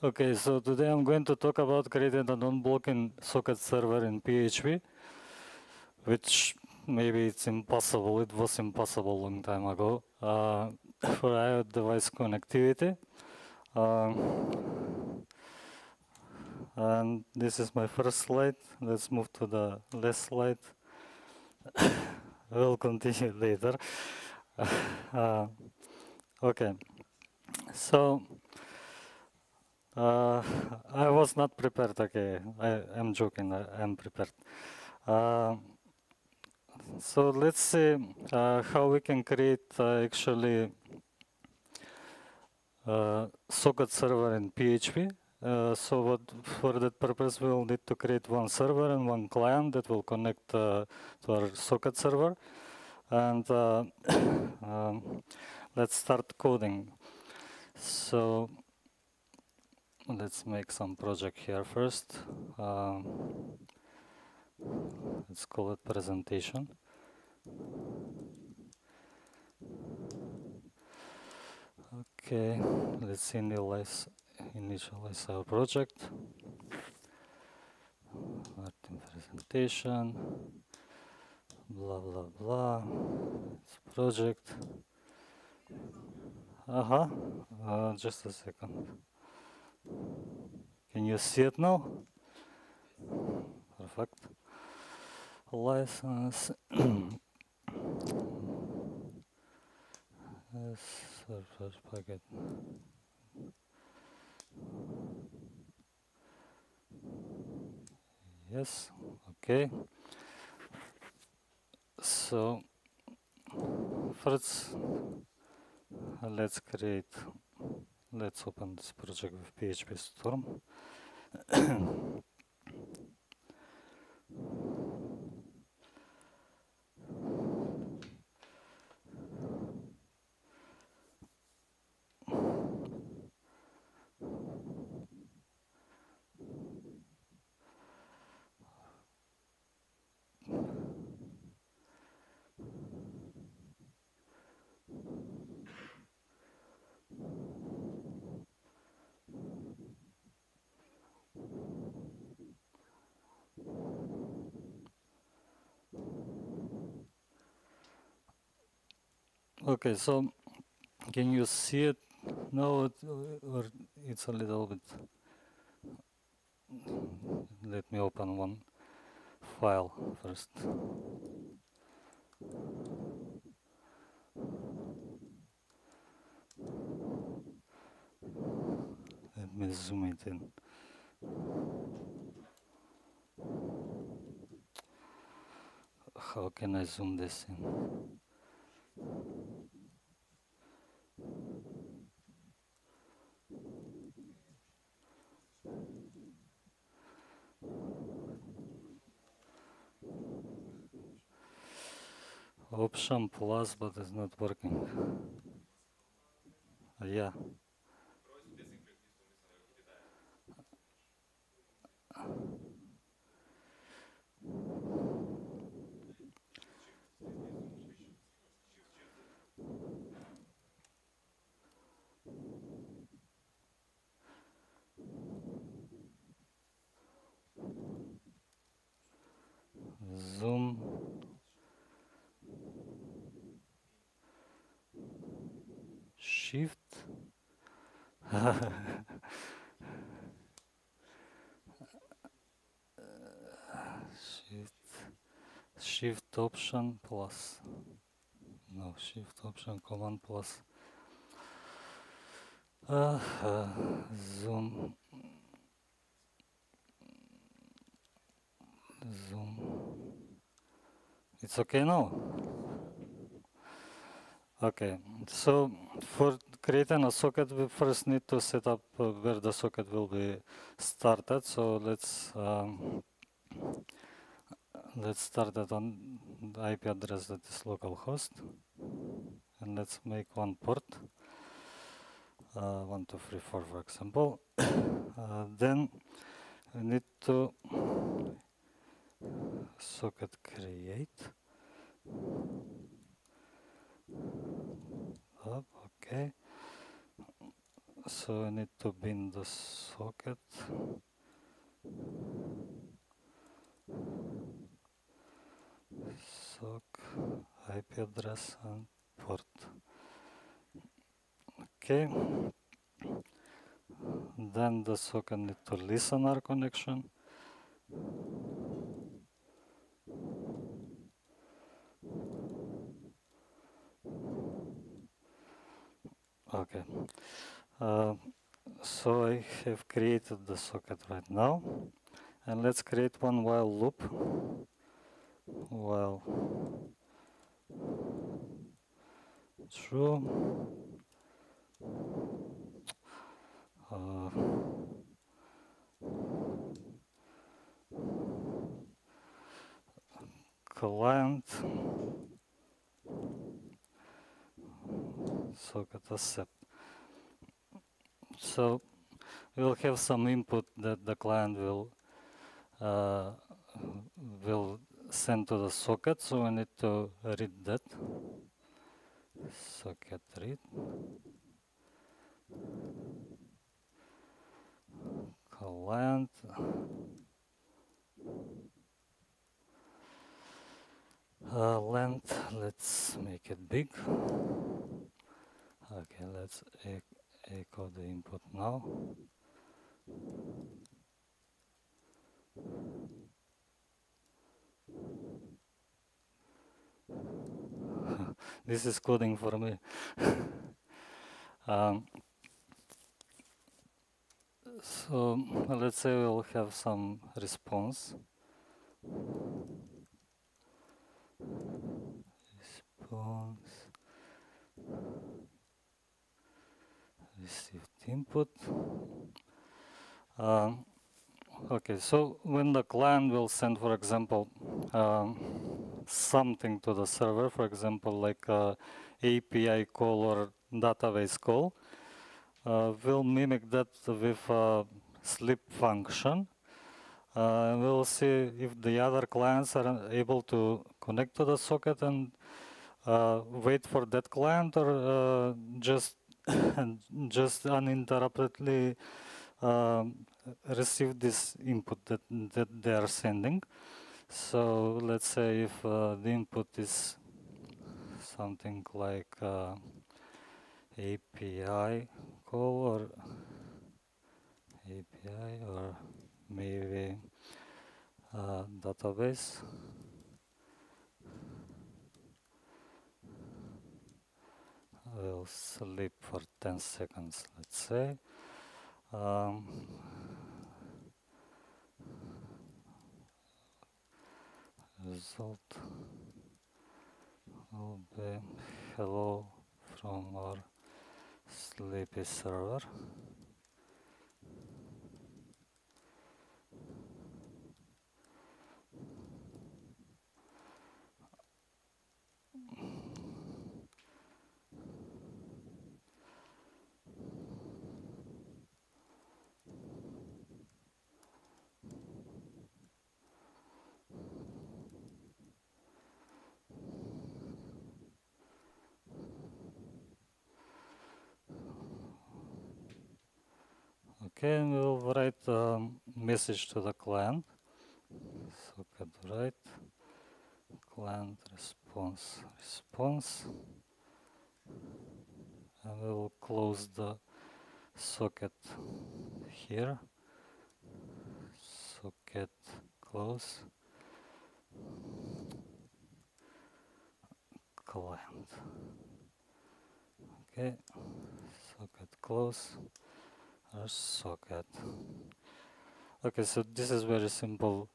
Okay, so today I'm going to talk about creating a non-blocking socket server in PHP, which maybe it's impossible. It was impossible a long time ago for IoT device connectivity. And this is my first slide. Let's move to the last slide. We'll continue later. Okay, so I was not prepared. Okay, I'm joking. I'm prepared. So let's see how we can create actually socket server in PHP. So for that purpose, we will need to create one server and one client that will connect to our socket server. And let's start coding. So let's make some project here first. Let's call it presentation. Okay, let's initialize our project. Martin presentation. Blah blah blah. It's project. Just a second. Can you see it now? Perfect. License. Server packet. Yes. Okay. So first, let's open this project with PHP Storm. Okay, so can you see it now, or it's a little bit? Let me open one file first. Let me zoom it in. How can I zoom this in? Option plus, but it's not working. Yeah. Zoom. Shift. Shift option plus. No, shift option command plus. Zoom. Zoom. It's okay now? Okay, so for creating a socket, we first need to set up where the socket will be started. So let's start it on the IP address that is localhost, and let's make one port, 1234 for example. Then we need to socket create. Okay. So I need to bin the socket. Sock, IP address and port. Okay. Then the socket need to listener connection. Okay. So I have created the socket right now, and let's create one while loop. While true. Client socket accept. So we'll have some input that the client will send to the socket. So we need to read that. Socket read. Client. Length, let's make it big. Okay, let's echo the input now. This is coding for me. So let's say we'll have some response. Received input. Okay, so when the client will send, for example, something to the server, for example, like a API call or database call, we'll mimic that with a sleep function. We'll see if the other clients are able to connect to the socket and wait for that client, or just just uninterruptedly receive this input that they are sending. So let's say if the input is something like API call or API or maybe database. We'll sleep for 10 seconds, let's say. Result will be hello from our sleepy server. Okay, and we'll write a message to the client. Socket write client response, and we will close the socket here. Socket close client. Okay, socket close our socket. Okay, so this is very simple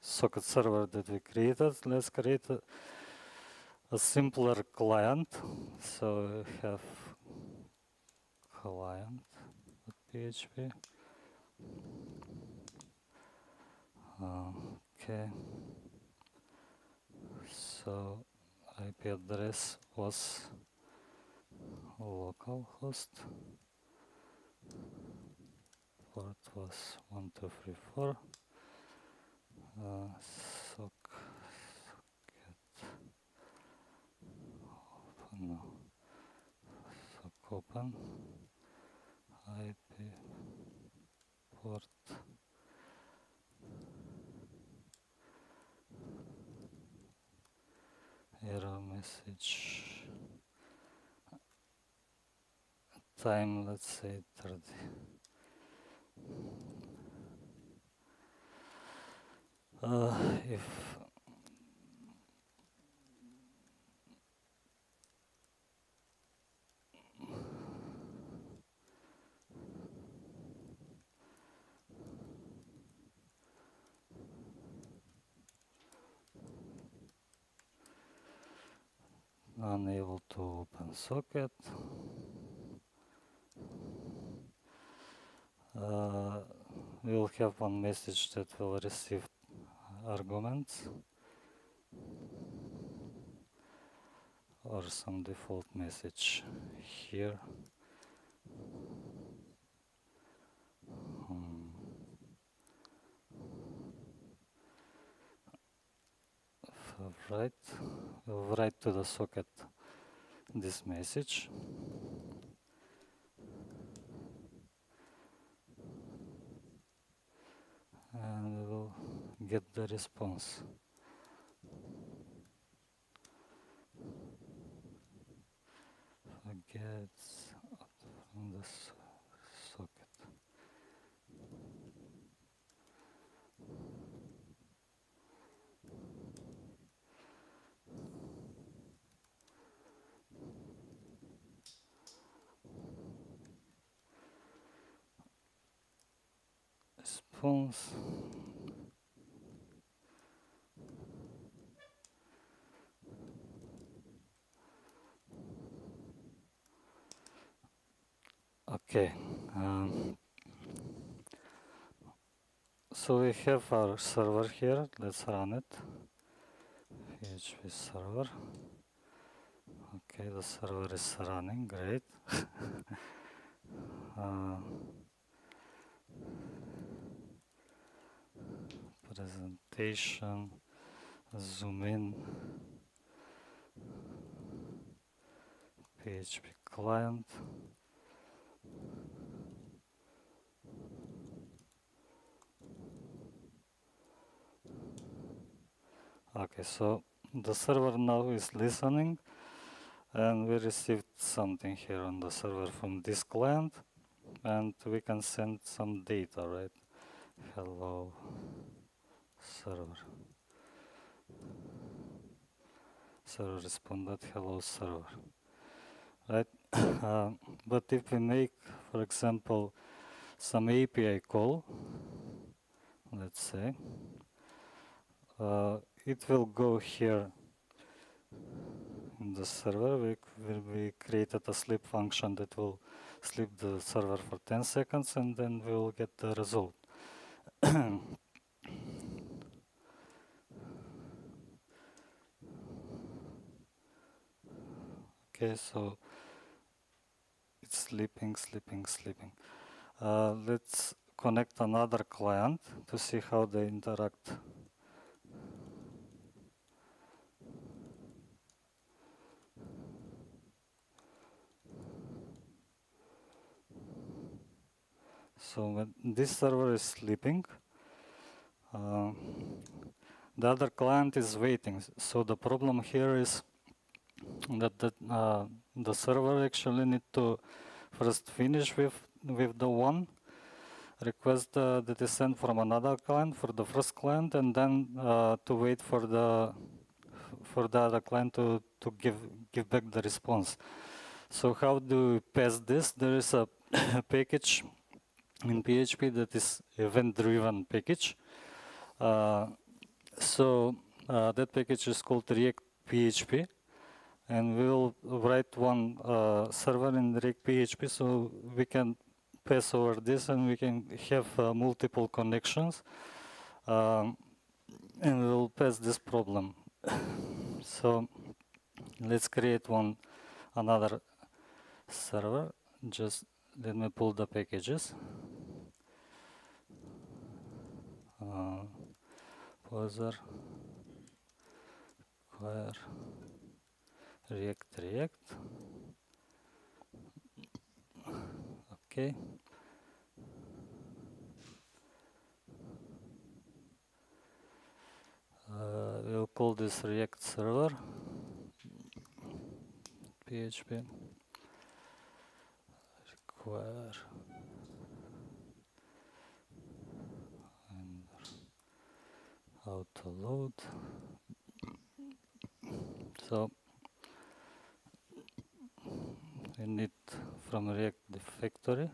socket server that we created. Let's create a simpler client. So we have client.php. Okay. So IP address was localhost. Port was 1234. Socket open. open IP port error message time, let's say 30. If unable to open socket, we'll have one message that will receive arguments or some default message here. We'll write to the socket this message. And we will get the response. Forgets from the socket. Response. Okay. So we have our server here. Let's run it. PHP server. Okay, the server is running. Great. Presentation. Zoom in. PHP client. Okay, so the server now is listening, and we received something here on the server from this client, and we can send some data, right? Hello server. Server responded, hello server, right? But if we make, for example, some API call, let's say, it will go here in the server. We created a sleep function that will sleep the server for 10 seconds, and then we will get the result. Okay, so it's sleeping. Let's connect another client to see how they interact. So when this server is sleeping, the other client is waiting. So the problem here is that the server actually need to first finish with the one request that is sent from another client for the first client, and then to wait for the other client to give back the response. So how do we pass this? There is a package in PHP that is event-driven package. So that package is called React PHP, and we will write one server in React PHP so we can pass over this, and we can have multiple connections, and we will pass this problem. So let's create another server. Just let me pull the packages. Poser, React. Okay. We'll call this React server, PHP, require and auto load. So we need from React the factory.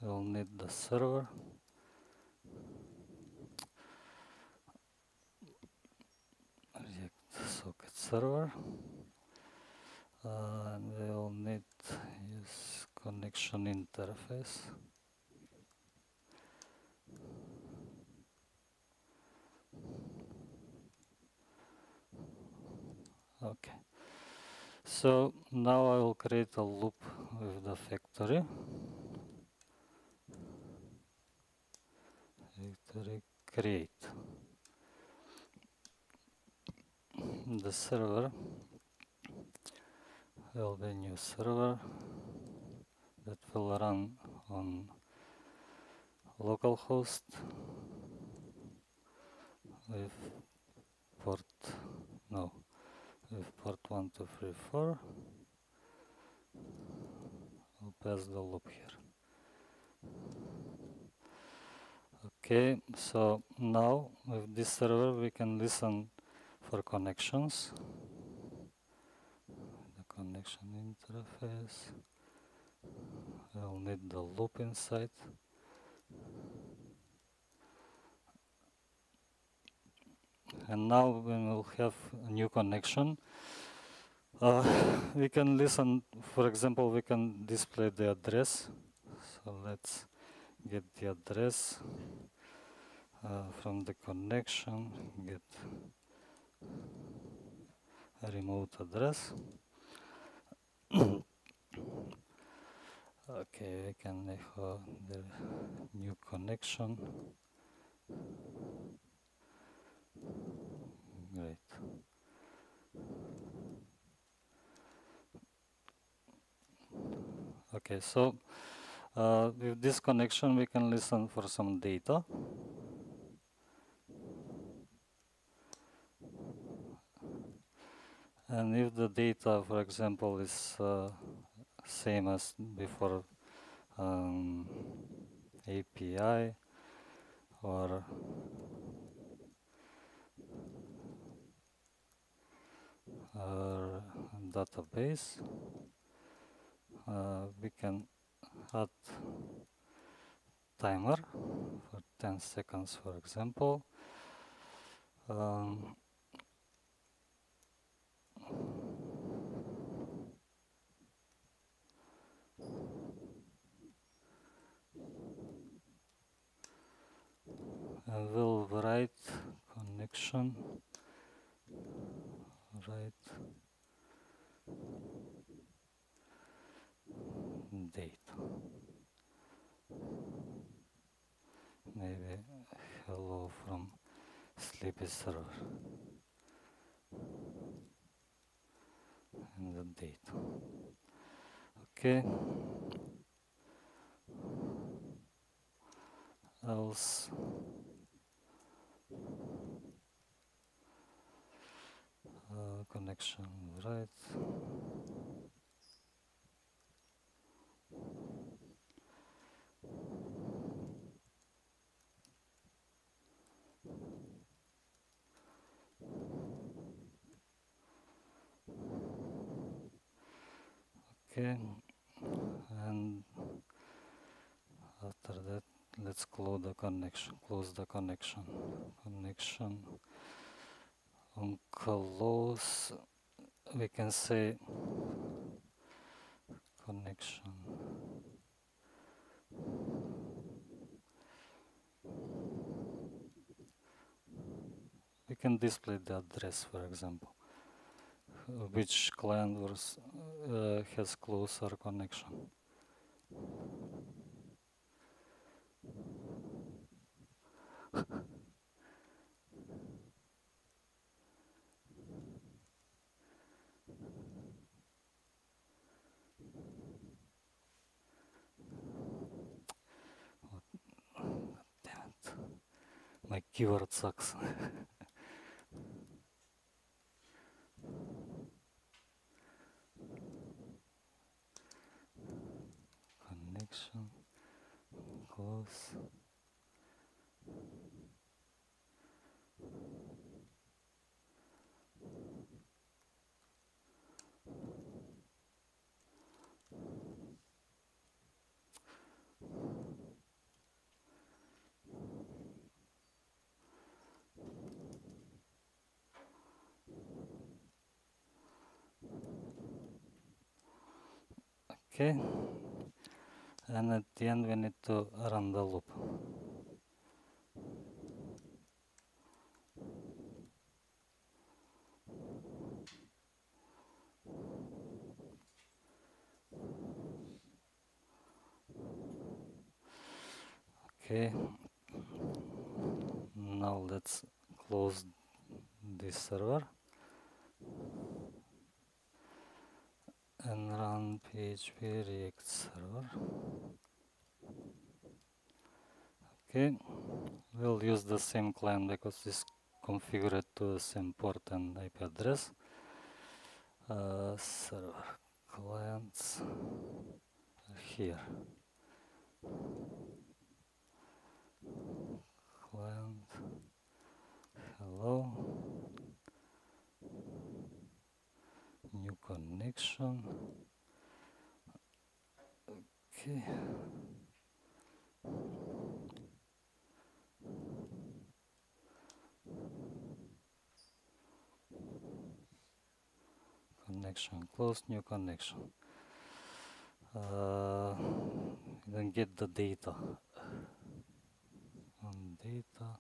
We'll need the server. React socket server. And we'll need use connection interface. Okay. So now I will create a loop with the factory. Factory create. The server will be a new server that will run on localhost with port 1234. I'll pass the loop here. Okay, so now with this server we can listen for connections. The connection interface. We'll need the loop inside. And now when we'll have a new connection, we can listen, for example, we can display the address. So let's get the address from the connection, get a remote address. Okay, we can echo the new connection. Great. Okay, so with this connection we can listen for some data. And if the data, for example, is same as before API or database, we can add timer for 10 seconds, for example. And we'll write connection, write date. Maybe hello from sleepy server. And the date. Okay. Else connection right. Okay, and after that, let's close the connection. Connection on close. We can say connection. We can display the address, for example, which client has closer connection. My keyboard sucks. Connection, close. Okay, and at the end we need to run the loop. Okay, now let's close this server and run PHP React server. Okay, we'll use the same client because it's configured to the same port and IP address. Server clients here. Client, hello, new connection. Okay. Connection closed, new connection. Then get the data. On data.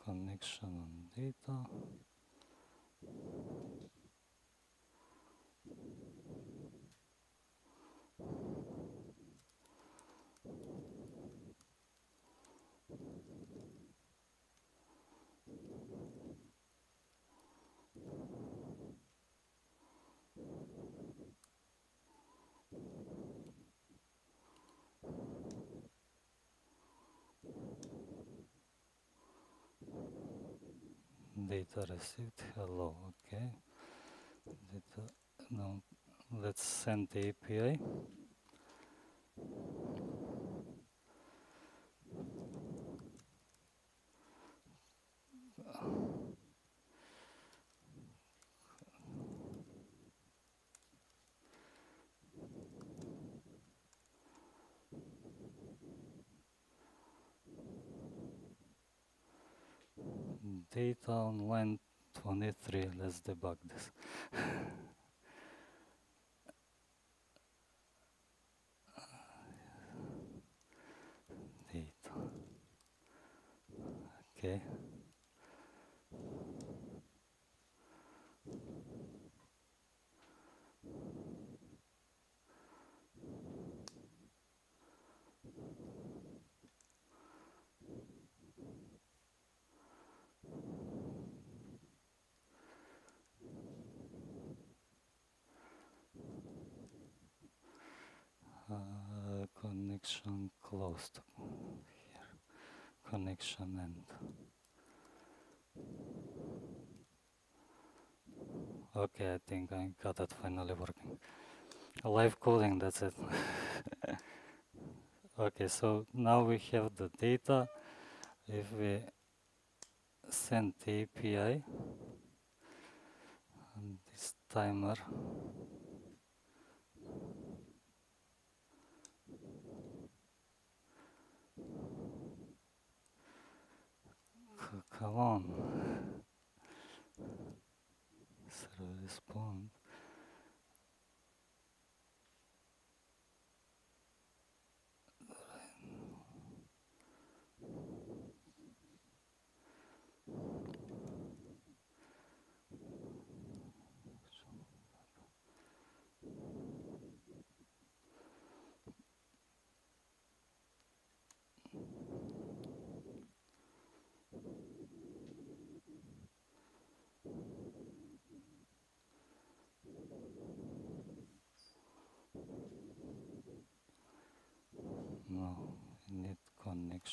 Connection on data. Data received, hello, okay. Data, now let's send the API. Data on line 23, let's debug this. Data, okay. Connection closed. Here, connection end. Okay, I think I got it finally working. Live coding, that's it. Okay, so now we have the data. If we send the API, and this timer come on. Server respond.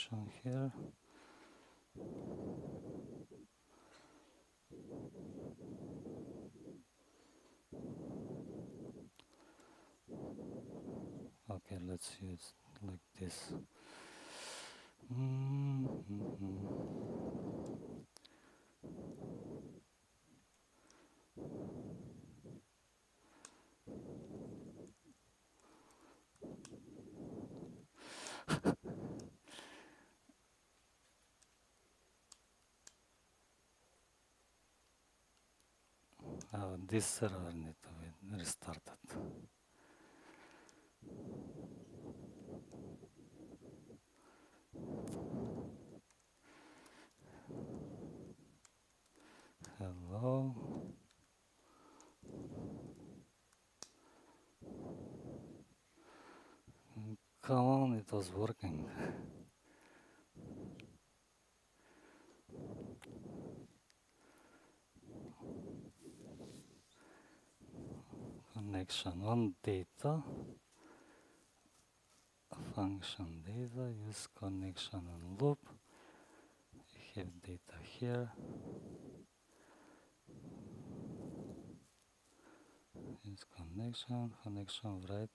connection here. Okay, let's use like this. This server needs to be restarted. Hello. Come on, it was working. Connection on data. Function data, use connection on loop. We have data here. Use connection right.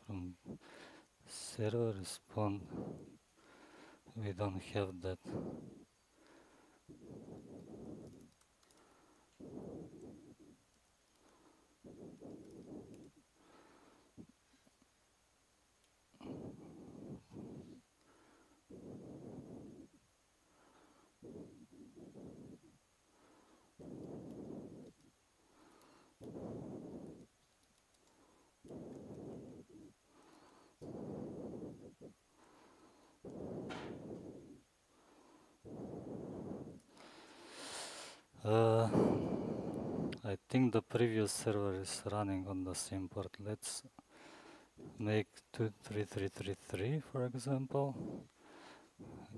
From server respond, we don't have that. I think the previous server is running on the same port. Let's make 23333, for example.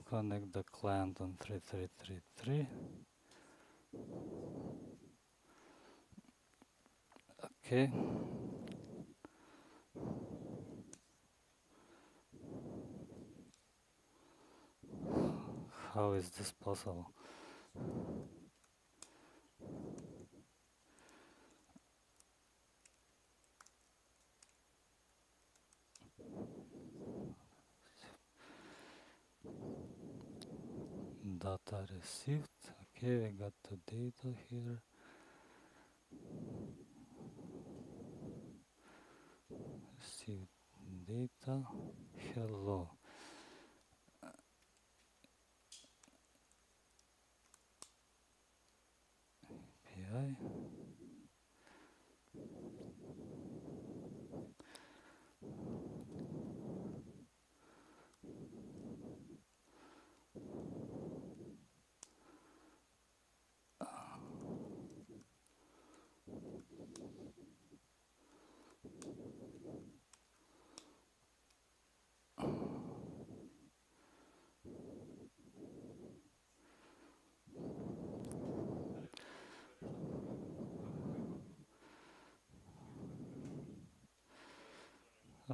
Connect the client on 3333. Okay. How is this possible? Data received. Okay, we got the data here. Received data. Hello. API.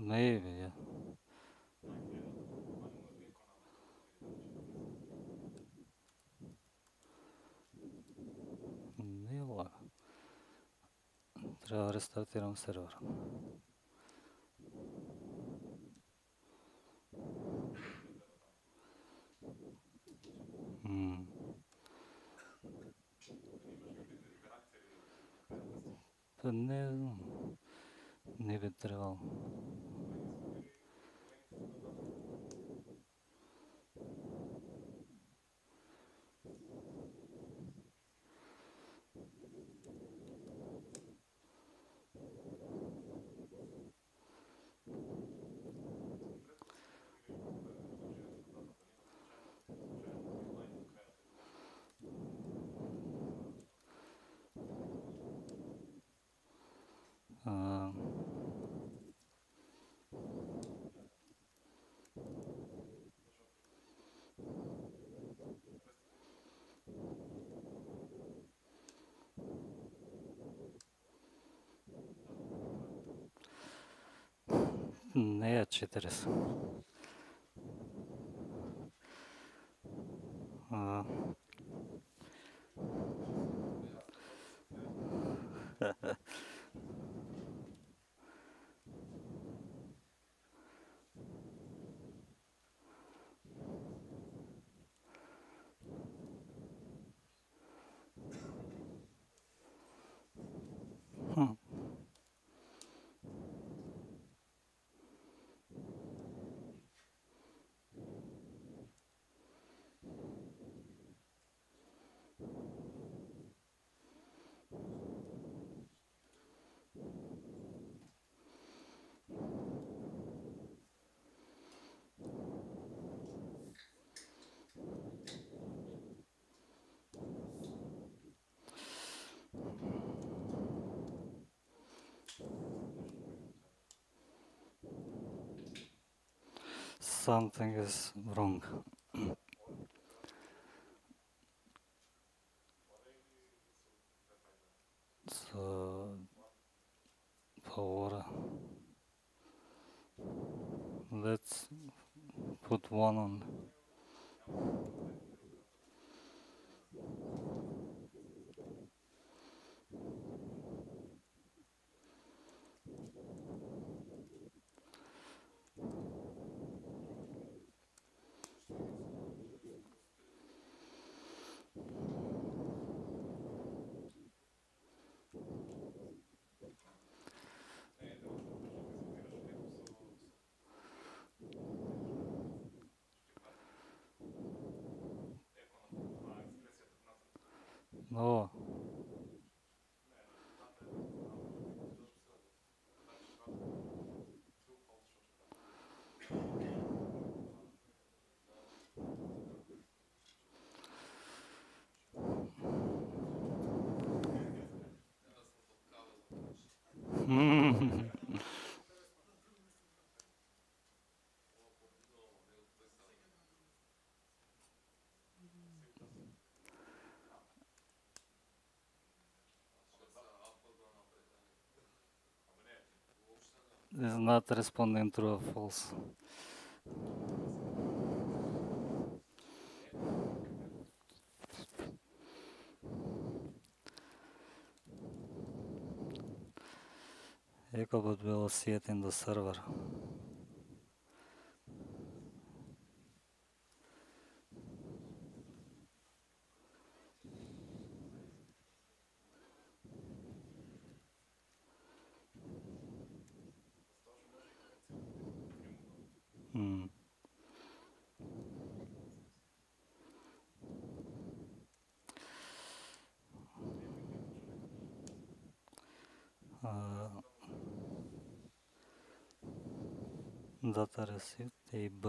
Maybe, yeah. Nila. Treba da restartiram server. Pa ne znam, ne bi trebalo. Не е 40. Something is wrong. So, power. Let's put one on. No. Is not responding true or false. Eko would will see it in the server. Data received a B.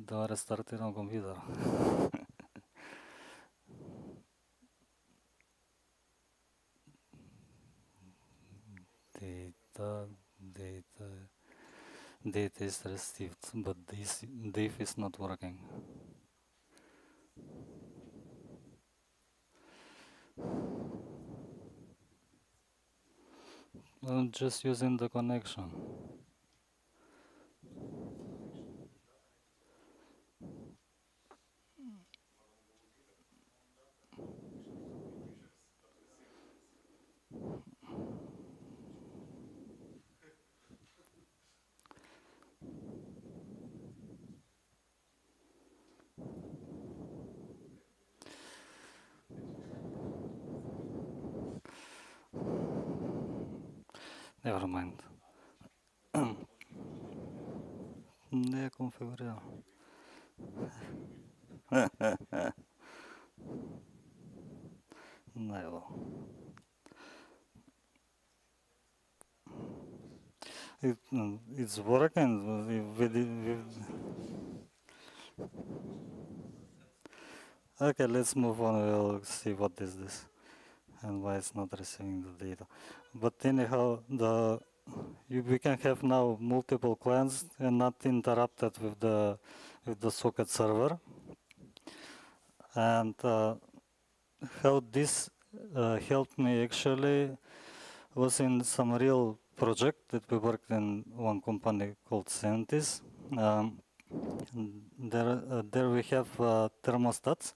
Da restartiram kompjuter. Data is received, but this diff is not working. I'm just using the connection. Never mind. Не конфигурирам. No. It's working Okay, let's move on. We'll see what is this and why it's not receiving the data. But anyhow, we can have now multiple clients and not interrupted with the socket server. And how this helped me actually was in some real project that we worked in one company called Scientis. There we have thermostats.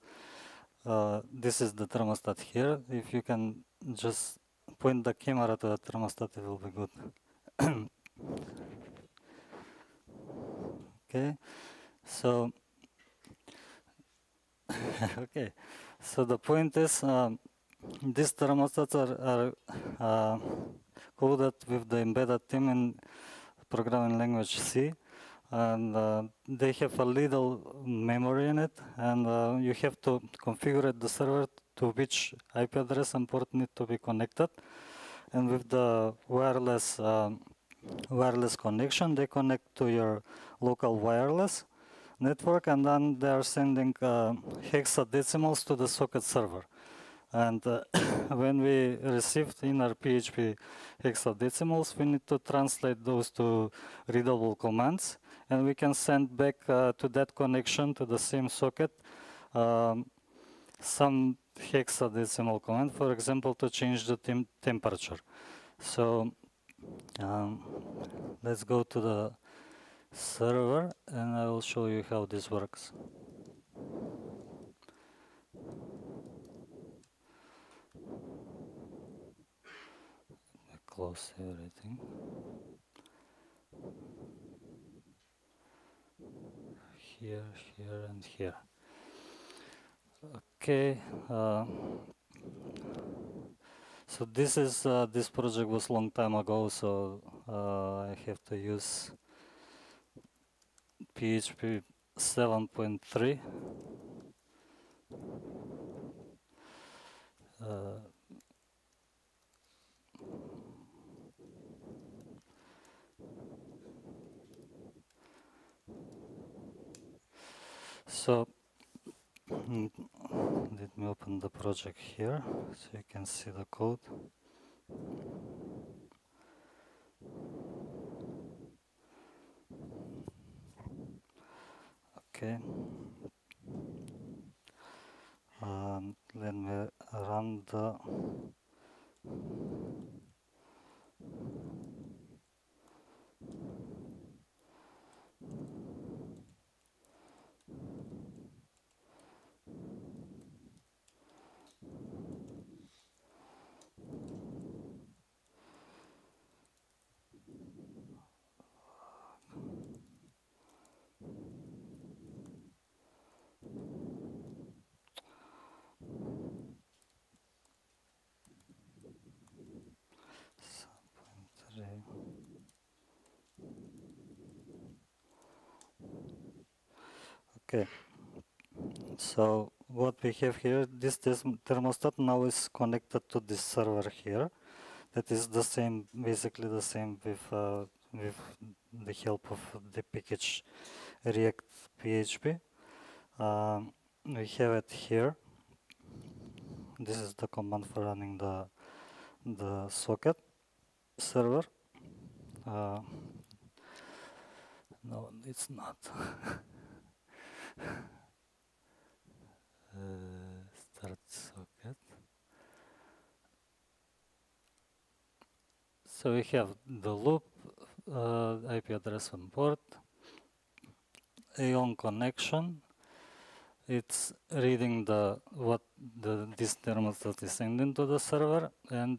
This is the thermostat here. If you can just point the camera to the thermostat, it will be good. Okay, so okay, so the point is these thermostats are coded with the embedded theme in programming language C, and they have a little memory in it, and you have to configure the server to which IP address and port need to be connected. And with the wireless connection, they connect to your local wireless network, and then they are sending hexadecimals to the socket server. And when we received in our PHP hexadecimals, we need to translate those to readable commands, and we can send back to that connection to the same socket some hexadecimal command, for example, to change the temperature. So let's go to the server, and I will show you how this works. Close everything. Here, here, and here. Okay. So this project was long time ago, so I have to use PHP 7.3. So let me open the project here so you can see the code. Okay. Let me run the Okay, so what we have here, this thermostat now is connected to this server here. That is the same, basically the same with the help of the package React PHP. We have it here. This is the command for running the socket server. No, it's not. Start socket. So we have the loop, IP address and port, a on connection. It's reading this thermostat is sending to the server, and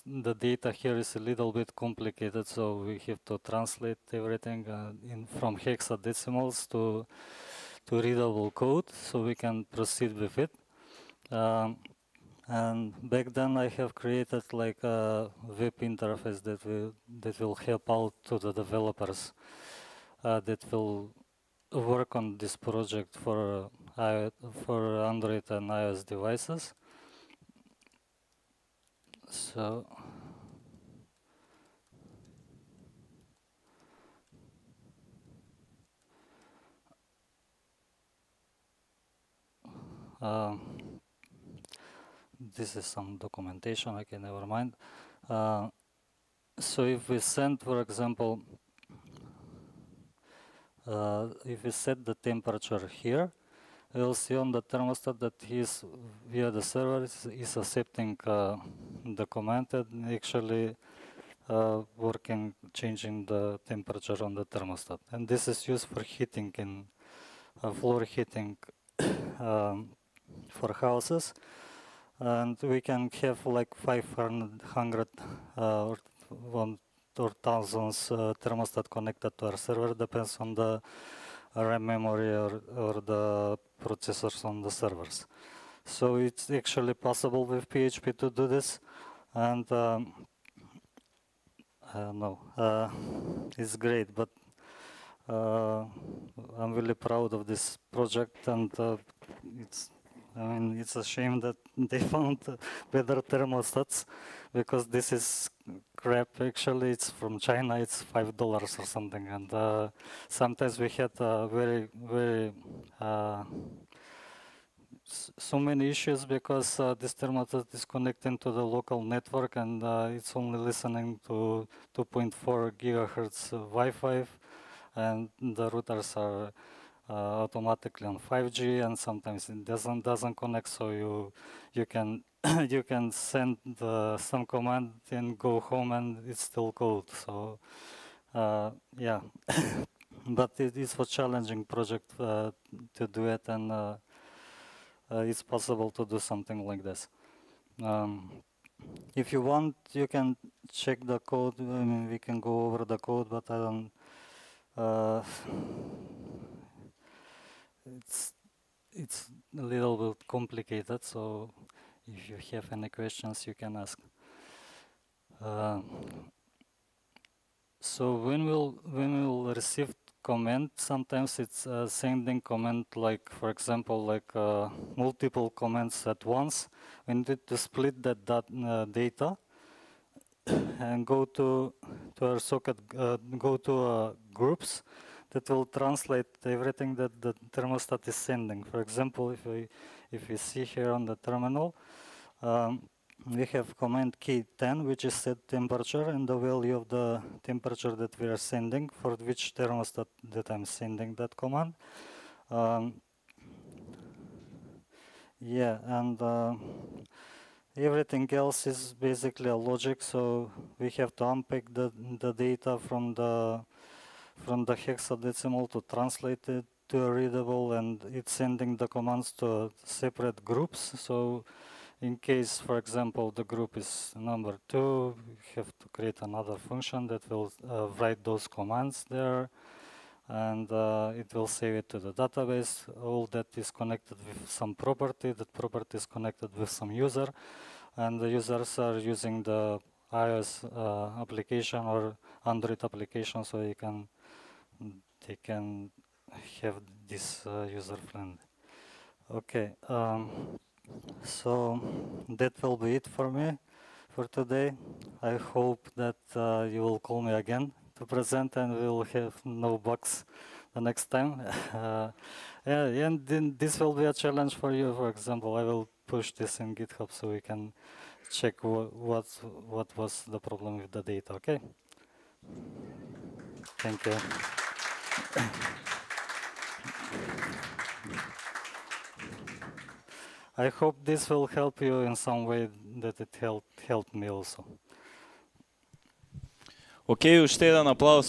the data here is a little bit complicated, so we have to translate everything from hexadecimals to readable code, so we can proceed with it. And back then I have created like a web interface that will help out to the developers that will work on this project for Android and iOS devices. So this is some documentation. Okay, never mind. So if we send, for example, if we set the temperature here, we'll see on the thermostat that he's via the server is accepting the command and actually changing the temperature on the thermostat. And this is used for heating in floor heating for houses. And we can have like 500 or thousands thermostat connected to our server, depends on the RAM memory or the processors on the servers. So it's actually possible with PHP to do this, and it's great, but I'm really proud of this project, and it's a shame that they found better thermostats, because this is crap. Actually, it's from China. It's $5 or something, and sometimes we had very so many issues because this thermostat is connecting to the local network, and it's only listening to 2.4 gigahertz Wi-Fi, and the routers are automatically on 5G, and sometimes it doesn't connect. So you can you can send some command and go home, and it's still cold. So yeah, but it is a challenging project to do it, and it's possible to do something like this. If you want, you can check the code. I mean, we can go over the code, but I don't. It's a little bit complicated. So, if you have any questions, you can ask. So when we'll receive comment, sometimes it's sending comment, like, for example, like multiple comments at once. We need to split that data and go to our socket, go to groups that will translate everything that the thermostat is sending. For example, if we see here on the terminal, we have command K10, which is set temperature and the value of the temperature that we are sending for which thermostat that I'm sending that command. Yeah, and everything else is basically a logic. So we have to unpack the data from the hexadecimal to translate it to a readable, and it's sending the commands to separate groups. So in case, for example, the group is number 2, we have to create another function that will write those commands there, and it will save it to the database. All that is connected with some property. That property is connected with some user, and the users are using the iOS application or Android application, so they can have this user-friendly. Okay. So that will be it for me for today. I hope that you will call me again to present, and we will have no bugs the next time. Yeah, and then this will be a challenge for you. For example, I will push this in GitHub so we can check what was the problem with the data. Okay. Thank you. I hope this will help you in some way that it helped me also. Ok, užtai jedan aplaus.